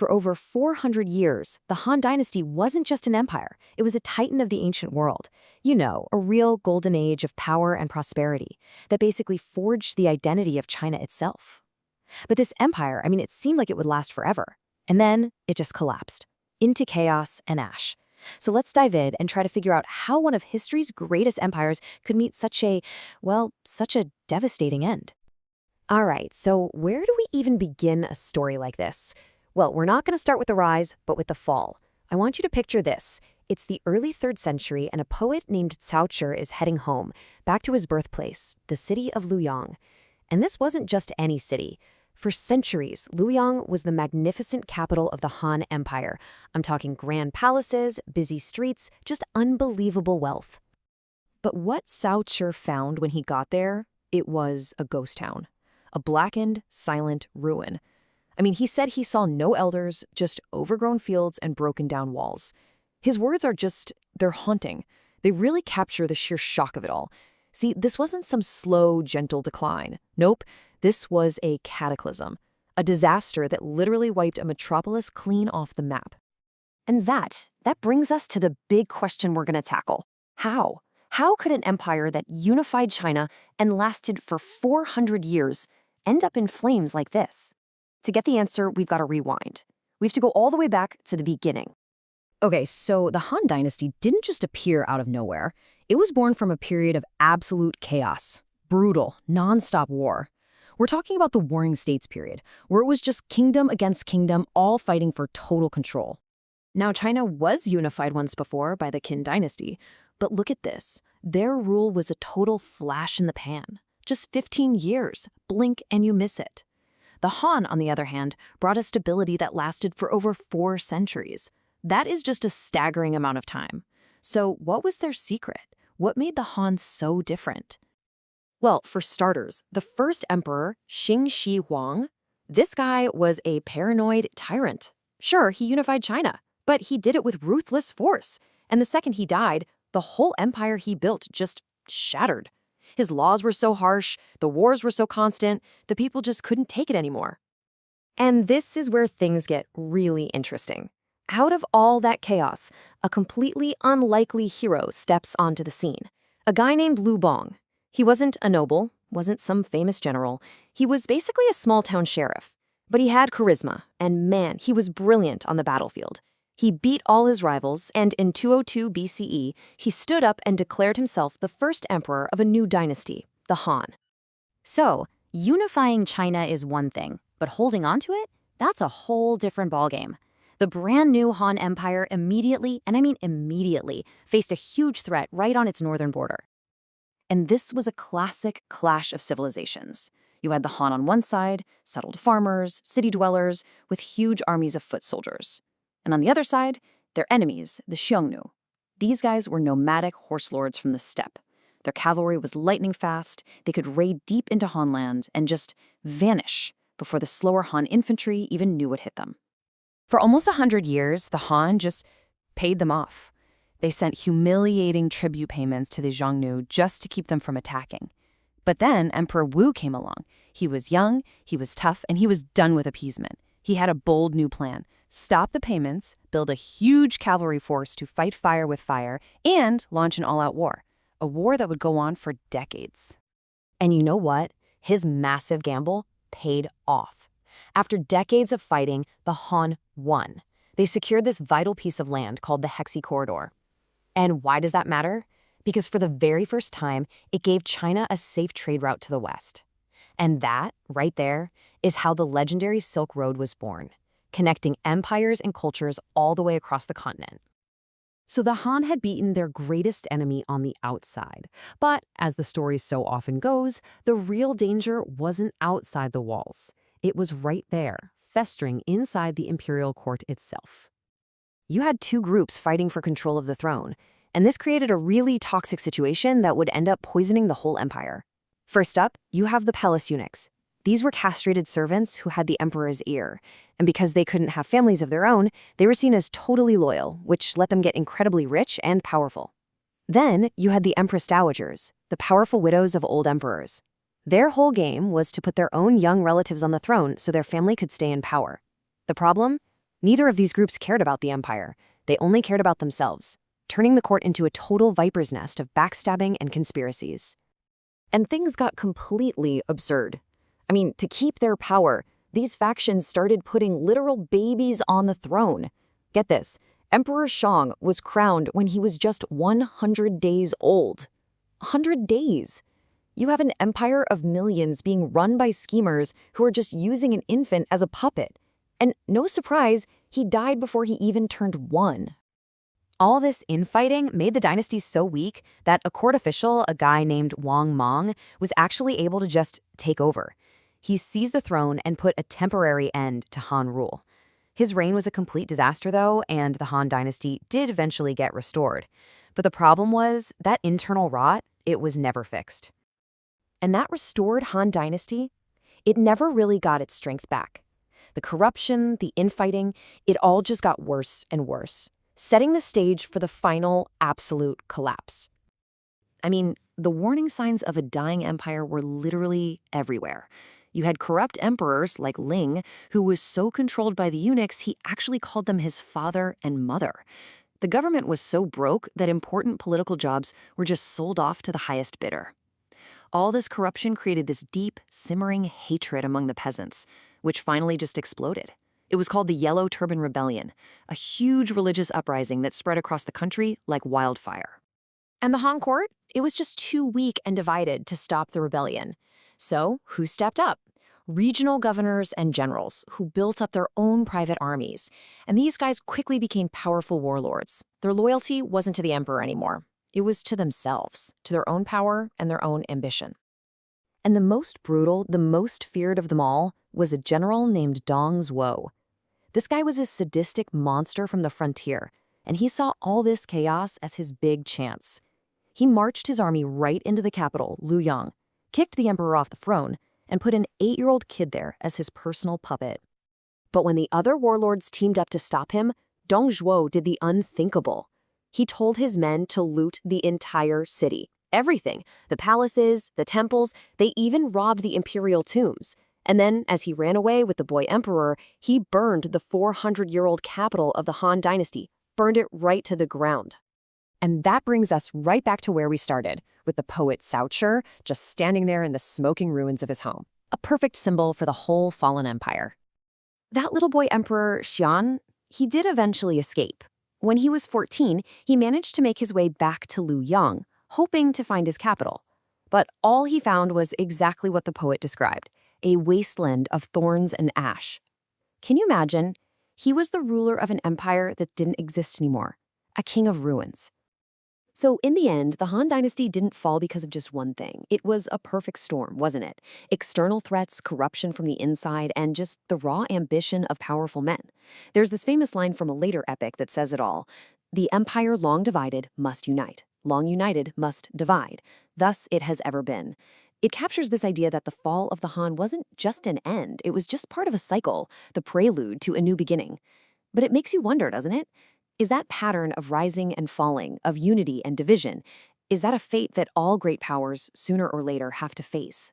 For over 400 years, the Han Dynasty wasn't just an empire, it was a titan of the ancient world. You know, a real golden age of power and prosperity that basically forged the identity of China itself. But this empire, it seemed like it would last forever. And then it just collapsed into chaos and ash. So let's dive in and try to figure out how one of history's greatest empires could meet such a devastating end. All right, so where do we even begin a story like this? Well, we're not going to start with the rise, but with the fall. I want you to picture this. It's the early 3rd century, and a poet named Cao Zhi is heading home, back to his birthplace, the city of Luoyang. And this wasn't just any city. For centuries, Luoyang was the magnificent capital of the Han Empire. I'm talking grand palaces, busy streets, just unbelievable wealth. But what Cao Zhi found when he got there, it was a ghost town. A blackened, silent ruin. He said he saw no elders, just overgrown fields and broken down walls. His words are they're haunting. They really capture the sheer shock of it all. See, this wasn't some slow, gentle decline. Nope, this was a cataclysm. A disaster that literally wiped a metropolis clean off the map. And that brings us to the big question we're going to tackle. How? How could an empire that unified China and lasted for 400 years end up in flames like this? To get the answer, we've got to rewind. We have to go all the way back to the beginning. Okay, so the Han Dynasty didn't just appear out of nowhere. It was born from a period of absolute chaos, brutal, non-stop war. We're talking about the Warring States period, where it was just kingdom against kingdom, all fighting for total control. Now, China was unified once before by the Qin Dynasty, but look at this. Their rule was a total flash in the pan. Just 15 years, blink and you miss it. The Han, on the other hand, brought a stability that lasted for over 4 centuries. That is just a staggering amount of time. So what was their secret? What made the Han so different? Well, for starters, the first emperor, Qing Shi Huang, this guy was a paranoid tyrant. Sure, he unified China, but he did it with ruthless force. And the second he died, the whole empire he built just shattered. His laws were so harsh, the wars were so constant, the people just couldn't take it anymore. And this is where things get really interesting. Out of all that chaos, a completely unlikely hero steps onto the scene. A guy named Lu Bong. He wasn't a noble, wasn't some famous general. He was basically a small-town sheriff. But he had charisma, and man, he was brilliant on the battlefield. He beat all his rivals, and in 202 BCE, he stood up and declared himself the first emperor of a new dynasty, the Han. So, unifying China is one thing, but holding on to it? That's a whole different ballgame. The brand new Han Empire immediately, and I mean immediately, faced a huge threat right on its northern border. And this was a classic clash of civilizations. You had the Han on one side, settled farmers, city dwellers, with huge armies of foot soldiers. And on the other side, their enemies, the Xiongnu. These guys were nomadic horse lords from the steppe. Their cavalry was lightning fast, they could raid deep into Han land and just vanish before the slower Han infantry even knew what hit them. For almost 100 years, the Han just paid them off. They sent humiliating tribute payments to the Xiongnu just to keep them from attacking. But then Emperor Wu came along. He was young, he was tough, and he was done with appeasement. He had a bold new plan. Stop the payments, build a huge cavalry force to fight fire with fire, and launch an all-out war. A war that would go on for decades. And you know what? His massive gamble paid off. After decades of fighting, the Han won. They secured this vital piece of land called the Hexi Corridor. And why does that matter? Because for the very first time, it gave China a safe trade route to the west. And that, right there, is how the legendary Silk Road was born, connecting empires and cultures all the way across the continent. So the Han had beaten their greatest enemy on the outside. But as the story so often goes, the real danger wasn't outside the walls. It was right there, festering inside the imperial court itself. You had 2 groups fighting for control of the throne, and this created a really toxic situation that would end up poisoning the whole empire. First up, you have the palace eunuchs. These were castrated servants who had the emperor's ear, and because they couldn't have families of their own, they were seen as totally loyal, which let them get incredibly rich and powerful. Then you had the empress dowagers, the powerful widows of old emperors. Their whole game was to put their own young relatives on the throne so their family could stay in power. The problem? Neither of these groups cared about the empire. They only cared about themselves, turning the court into a total viper's nest of backstabbing and conspiracies. And things got completely absurd. I mean, to keep their power, these factions started putting literal babies on the throne. Get this, Emperor Shang was crowned when he was just 100 days old. 100 days. You have an empire of millions being run by schemers who are just using an infant as a puppet. And no surprise, he died before he even turned 1. All this infighting made the dynasty so weak that a court official, a guy named Wang Mang, was actually able to just take over. He seized the throne and put a temporary end to Han rule. His reign was a complete disaster, though, and the Han Dynasty did eventually get restored. But the problem was that internal rot, it was never fixed. And that restored Han Dynasty, it never really got its strength back. The corruption, the infighting, it all just got worse and worse, setting the stage for the final absolute collapse. I mean, the warning signs of a dying empire were literally everywhere. You had corrupt emperors like Ling, who was so controlled by the eunuchs he actually called them his father and mother. The government was so broke that important political jobs were just sold off to the highest bidder. All this corruption created this deep, simmering hatred among the peasants, which finally just exploded. It was called the Yellow Turban Rebellion, a huge religious uprising that spread across the country like wildfire. And the Han court? It was just too weak and divided to stop the rebellion. So, who stepped up? Regional governors and generals who built up their own private armies. And these guys quickly became powerful warlords. Their loyalty wasn't to the emperor anymore. It was to themselves, to their own power and their own ambition. And the most brutal, the most feared of them all was a general named Dong Zhuo. This guy was a sadistic monster from the frontier, and he saw all this chaos as his big chance. He marched his army right into the capital, Luoyang, kicked the emperor off the throne, and put an 8-year-old kid there as his personal puppet. But when the other warlords teamed up to stop him, Dong Zhuo did the unthinkable. He told his men to loot the entire city. Everything. The palaces, the temples, they even robbed the imperial tombs. And then, as he ran away with the boy emperor, he burned the 400-year-old capital of the Han Dynasty, burned it right to the ground. And that brings us right back to where we started, with the poet Cao Zhi just standing there in the smoking ruins of his home, a perfect symbol for the whole fallen empire. That little boy emperor, Xian, he did eventually escape. When he was 14, he managed to make his way back to Luoyang, hoping to find his capital. But all he found was exactly what the poet described, a wasteland of thorns and ash. Can you imagine? He was the ruler of an empire that didn't exist anymore, a king of ruins. So in the end, the Han Dynasty didn't fall because of just one thing. It was a perfect storm, wasn't it? External threats, corruption from the inside, and just the raw ambition of powerful men. There's this famous line from a later epic that says it all. The empire long divided must unite. Long united must divide. Thus it has ever been. It captures this idea that the fall of the Han wasn't just an end. It was just part of a cycle, the prelude to a new beginning. But it makes you wonder, doesn't it? Is that pattern of rising and falling, of unity and division, is that a fate that all great powers, sooner or later, have to face?